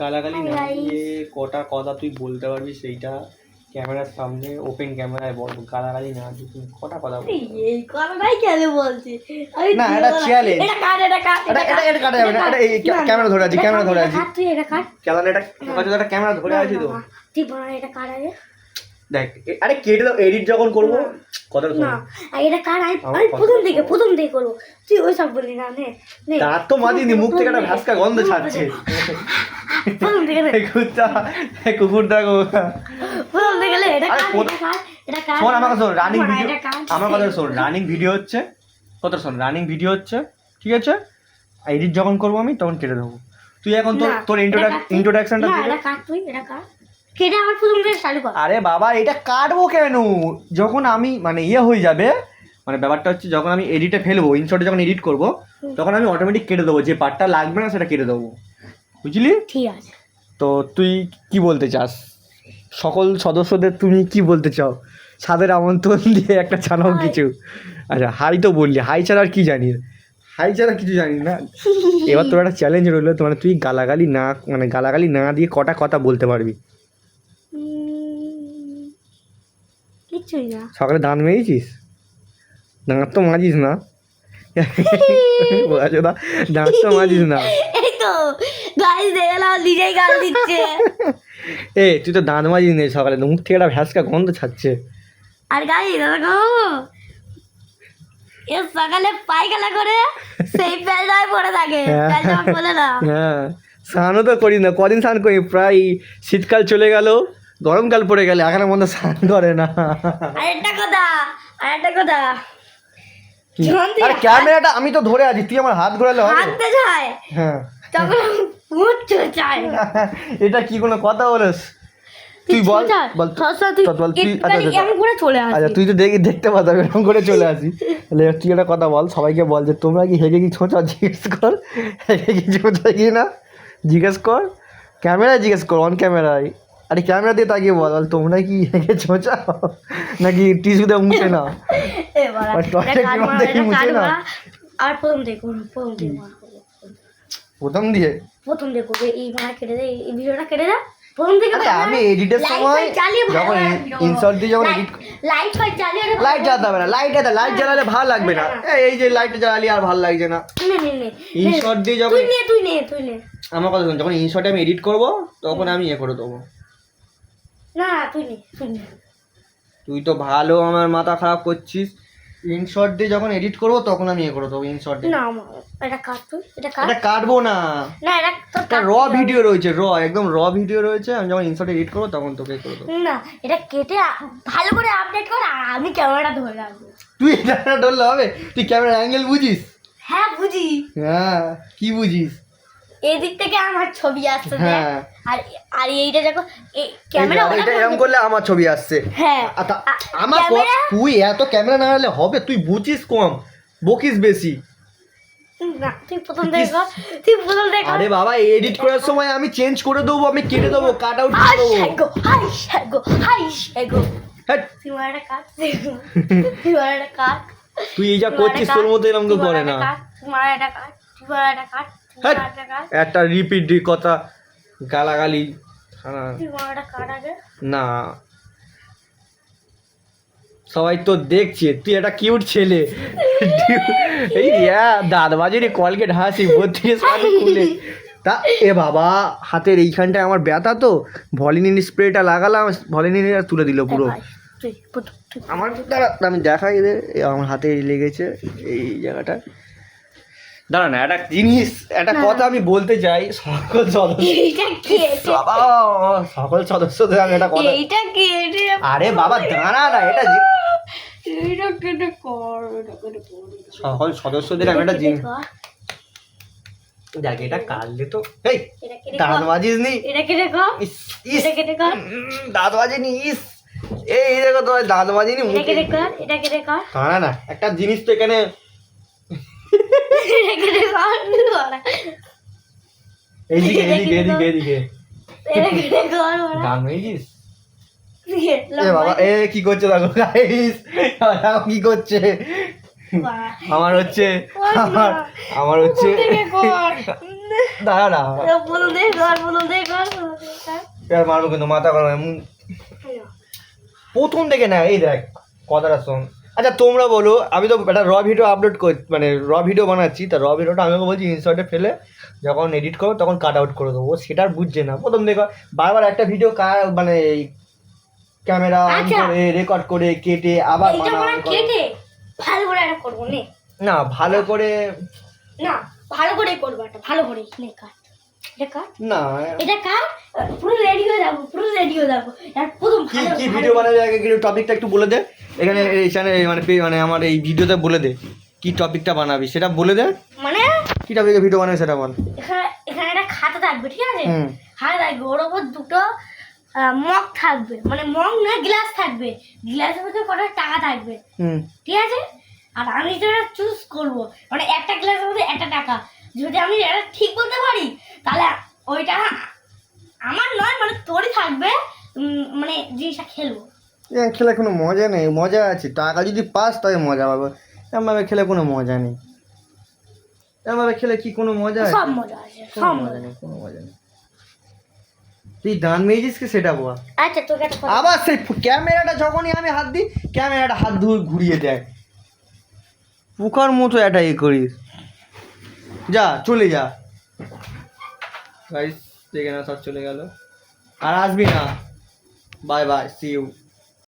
গালাগালি না দিয়ে কটা কথা তুই বলতে পারবি সেইটা ক্যামেরার সামনে ওপেন ক্যামেরায় বল, গালাগালি না দিয়ে তুমি কটা কথা বল। এই কথাটাই কেন বলছি না এটা চ্যালেঞ্জ, এটা কাট এটা কাট এটা কাটা যাবে না, এটা এই ক্যামেরা ধরে আছি, ক্যামেরা ধরে আছি, তুই এটা কাট ক্যামেরা এটা একটা ক্যামেরা ধরে আছি তো। তুই বল এটা কাট আগে দেখ আরে কেটে দাও, এডিট যখন করবো কথাটা শোন না এটা কাট আমি প্রথম থেকে করবো, তুই ওই সব বললি না নে নে তার তো মাদিনি, মুখ থেকে একটা ভাস্কা গন্ধ ছাড়ছে। প্রথম থেকে নে কুকুর দেখো প্রথম থেকে নে এটা কাট এটা কাট শোন আমার কথা শোন, রানিং ভিডিও আমার কথা শোন, রানিং ভিডিও হচ্ছে কথা শোন, রানিং ভিডিও হচ্ছে ঠিক আছে, এডিট যখন করবো আমি তখন কেটে দেবো। তুই এখন তোর ইন্ট্রোডাকশনটা না এটা কাট তুই এটা কাট কেটে আমার প্রথম থেকে চালু কর। আরে বাবা এটা কাটবো কেন, যখন আমি মানে হয়ে যাবে, মানে ব্যাপারটা হচ্ছে যখন আমি এডিটে ফেলবো, ইনশর্টে যখন এডিট করবো তখন আমি অটোমেটিক কেটে দেবো, যে পার্টটা লাগবে না সেটা কেটে দেবো, বুঝলি? ঠিক আছে। তো তুই কি বলতে চাস, সকল সদস্যদের তুমি কি বলতে চাও, স্বাদের আমন্ত্রণ দিয়ে একটা জানাও কিছু। আচ্ছা হাই তো বললি, হাই ছাড়া আর কি জানি, হাই ছাড়া কিছু জানি না। এবার তোর একটা চ্যালেঞ্জ রইলো, তো মানে তুই গালাগালি না দিয়ে কটা কথা বলতে পারবি। কিছুই না। সকালে দাঁত মেরেছিস? দাঁত তো মাজিস না, দাঁত তো মাজিস না। এই তো গাইস দেখলাম নিজেই গাল দিচ্ছে। এ তুই তো দাঁত মাজিস নে, সকালে মুখ থেকে একটা ভ্যাসকা গন্ধ ছাড়ছে। আর গাইস দেখো এ সকালে পায়খানা করে সেই প্যান্টাই পরে থাকে, প্যান্টা বলে না। হ্যাঁ স্নানও তো করি না, কদিন স্নান করি, প্রায় শীতকাল চলে গেল, গরমকাল পড়ে গেলে এখনো মধ্যে স্নান করে না। আরেকটা কথা আরে ক্যামেরাটা আমি তো ধরে আছি, তুই আমার হাত ঘোরালে হবে? হাঁটতে যায় হ্যাঁ তখন মুচ্ছু চায়। এটা কি কোনো কথা বলিস? তুই বল বল তুই। আমি ঘুরে চলে আসি। আচ্ছা তুই তো দেখতে পাবি, এরকম করে চলে আসি। তাহলে তুই একটা কথা বল, সবাইকে বল যে তোমরা কি হেগে কি ছোঁচা, জিজ্ঞেস কর হেগে কি ছোঁচা কি না, জিজ্ঞেস কর, ক্যামেরায় জিজ্ঞেস কর, অন ক্যামেরায়। আরে ক্যামেরা দিয়ে তাকিয়ে বল তোমরা কি হেগে ছোঁচা নাকি টিস্যুতে মুছে না, আর প্রথম দিয়ে করবে। এই মারা কেটে দে, এই ভিডিওটা কেটে দে প্রথম থেকে। আমি এডিটের সময় যখন ইনসার্ট দিয়ে যখন এডিট লাইট চালিয়ে লাইট জ্বালাতে হবে না, লাইট জ্বালালে ভালো লাগবে না, এই যে লাইট জ্বালালি আর ভালো লাগছে না। ইনশর্ট দিয়ে যখন তুই নে আমার কথা শুন, যখন ইনশর্টে আমি এডিট করবো তখন আমি করে দেবো। না তুই নে তুই তো ভালো আমার মাথা খারাপ করছিস। ইনশর্ট দিয়ে যখন এডিট করবো তখন আমি করে দেবো ইনশর্ট দিয়ে। না এটা কাট তুই, এটা কাটবো না, না এটা র ভিডিও রয়েছে, একদম র ভিডিও রয়েছে, আমি যখন ইনশর্টে এডিট করবো তখন তোকে করে দেবো। না এটা কেটে ভালো করে আপডেট কর, আমি ক্যামেরাটা ধরে রাখবো। তুই ক্যামেরা ধরলে হবে? তুই ক্যামেরার অ্যাঙ্গেল বুঝিস? হ্যাঁ বুঝি। হ্যাঁ কি বুঝিস? এই দিক থেকে আমার ছবি আসছে, হ্যাঁ আর এইটা দেখো এই ক্যামেরা এটা এরকম করলে আমার ছবি আসছে। হ্যাঁ আমার তুই এত ক্যামেরা না হলে হবে, তুই বুঝিস কম বকিস বেশি। না তুই প্রথম থেকে আরে বাবা এডিট করার সময় আমি চেঞ্জ করে দেবো, আমি কেটে দেবো, কাট আউট করে দেবো। তুই এই যা করছিস তোর মধ্যে এরকম কেউ করে না। একটা রিপিট কথা গালাগালি না, সবাই তো দেখছে তুই একটা কিউট ছেলে। এই দাদবাজির কলগেট হাসি খুলে তা এ বাবা হাতের এইখানটায় আমার ব্যথা, তো ভলিনি স্প্রেটা লাগালাম, ভলিনি তুলে দিল পুরো আমার। আমি দেখাই দে আমার হাতে লেগেছে এই জায়গাটা। দাঁড়া না, একটা জিনিস একটা কথা আমি বলতে চাই সকল সদস্যদের আমি একটা কথা। আরে বাবা দাঁড়া না, এটা সকল সদস্যদের আমি একটা জিনিস দেখ, এটা কাটলে তো এই দাঁত বাজিস নি, দাঁত বাজিনি, ইস এই দেখো তো দাঁত বাজিনি, দাঁড়া না একটা জিনিস তো এখানে এইদিকে গান মেয়েছিস। বাবা এ কি করছে দেখো গাইস, কি করছে আমার হচ্ছে দাঁড়া না প্রথম থেকে কর, প্রথম থেকে কর, প্রথম থেকে কর। এবার মারবো কিন্তু মাথা গরম প্রথম থেকে না। এই দেখ কথাটা শোন। আচ্ছা তোমরা বলো, আমি তো একটা র ভিডিও আপলোড কর মানে র ভিডিও বানাচ্ছি, তা র ভিডিওটা আমি ওকে বলছি ইনসার্টে ফেলে যখন এডিট করো তখন কাট আউট করে দেবো। ও সেটা আর বুঝছে না। প্রথম থেকে বারবার একটা ভিডিও মানে ক্যামেরা অন আচ্ছা। করে রেকর্ড করে কেটে আবার এইটা বানানো মানে কেটে ভালো করে একটা করবো নে। না ভালো করে না ভালো করেই করবো, একটা ভালো করে নে কাট, এটা কাট, না। এটা কাট, পুরো রেডি হয়ে যাবো, পুরো রেডি হয়ে যাবো। আর প্রথম কি ভালো কি ভিডিও বানাবে আগে একটু টপিকটা একটু বলে দে এখানে এই চ্যানেল মানে মানে আমার এই ভিডিওতে বলে দে কি টপিকটা বানাবি সেটা বলে দে। মানে কি টপিকে ভিডিও বানাবি সেটা বল। এখানে এখানে একটা খাতা থাকবে, ঠিক আছে? হুম। খাতা থাকবে, ওর ওপর দুটো মগ থাকবে, মানে মগ না গ্লাস থাকবে, গ্লাসের মধ্যে কটা টাকা থাকবে, হুম ঠিক আছে? আর আমি যেটা চুজ করব, মানে একটা গ্লাসের মধ্যে একটা টাকা, যদি আমি এটা ঠিক বলতে পারি তাহলে ওইটা আমার নয়, মানে তোরই থাকবে। মানে জিনিসটা খেলবো। খেলে কোনো মজা নেই। মজা আছে টাকা যদি পাস তবে মজা পাবো। এমনভাবে খেলে কোনো মজা নেই। এমনভাবে খেলে কি কোনো মজা আছে? সব মজা আছে, কোনো সব মজা মজা। নেই, কোনো মজা নেই। তুই গান মেয়েছিস সেটা বল। আচ্ছা তোকে একটা কথা আবার সেই ক্যামেরাটা যখনই আমি হাত দিই ক্যামেরাটা হাত ধুয়ে ঘুরিয়ে দেয়। পোকার মতো এটা করিস। যা চলে যা। গাইস দেখে না সব চলে গেল। আর আসবি না। Bye bye, see you.